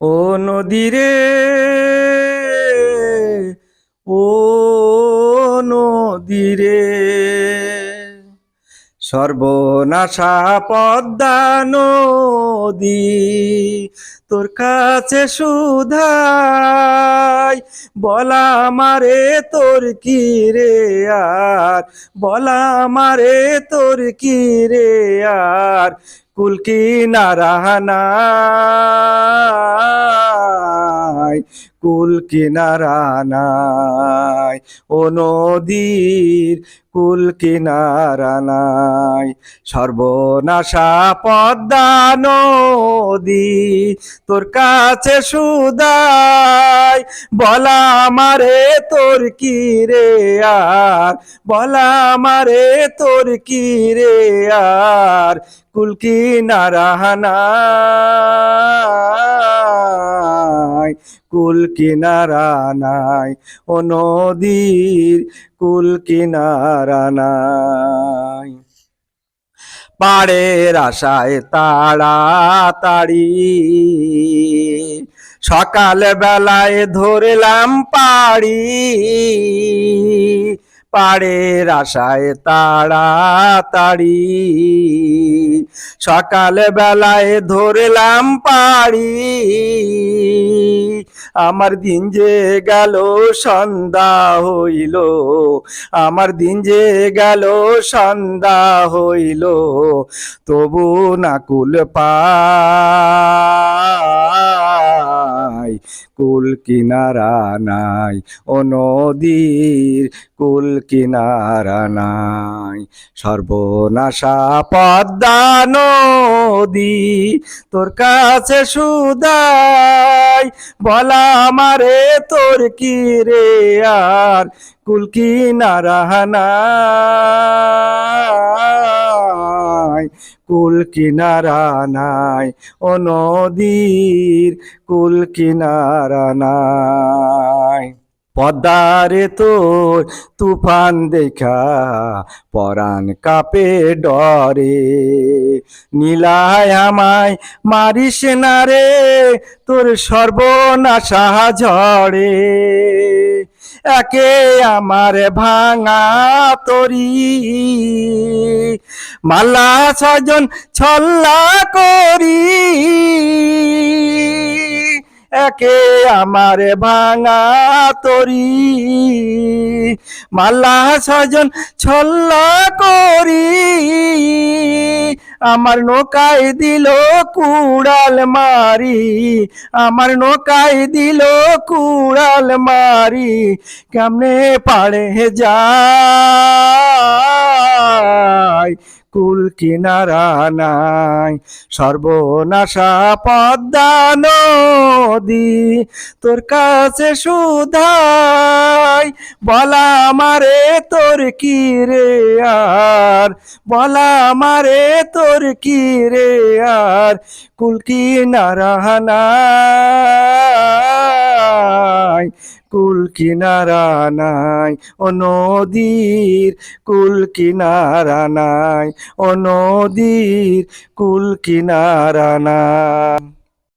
ও নদীরে, ও নদীরে, সর্বনাশা পদ্মা নদী, তোর কাছে সুধাই বলা আমারে তোর কি রে আর, বলা আমারে তোর কি রে আর, কুল কিনারা নাই, কুল কিনারা নাই, ও নদীর কুল কিনারা নাই। সর্বনাশা পদ্মা নদী, তোর কাছে সুদাই বলা আমারে তোর কি রে আর, বলা আমারে তোর কি রে আর, কুল কিনারা নাই, কুল কিনারা নাই, ও নদীর কুল কিনারা নাই। পাড়ের আশায় তাড়াতাড়ি সকাল বেলায় ধরলাম পাড়ি, পাড়ের আশায় তাড়াতাড়ি সকাল বেলায় ধরলাম পাড়ি, আমার দিন যে গেল সন্ধ্যা হইল, আমার দিন যে গেল সন্ধ্যা হইল, তবু না কুল পাই, কুল কিনারা নাই, ও নদীর কুল কিনারা নাই। সর্বনাশা পদ্মা নদী, তোর কাছে সুদাই বলা আমারে তোর কি রে আর, কুল কিনারা নাই, কুল কিনারা নাই, ও নদীর কুল কিনারা নাই। পদ্মারে তোর তুফান দেখা পরাণ কাপে ডরে, নীলায় আমায় মারিস না রে তোর সর্বনাশা ঝড়ে, একে আমার ভাঙা তরি মালা ছজন ছল্লা করি, একে আমার ভাঙা তরি মালা ছজন ছল্লা করি, আমার নৌকায় দিল কুড়াল মারি, আমার নৌকায় দিল কুড়াল মারি, কেমনে পাড়ে যায় কুল কিনারা নাই। সর্বনাশা পদ্মা নদী, তোর কাছে সুধাই বলা আমারে তোর কি রে আর, বলা আমারে তোর কি রে আর, কুল কিনারা নাই, কুল কিনারা নাই, ও নদীর কুল কিনারা নাই, ও নদীর কুল কিনারা নাই।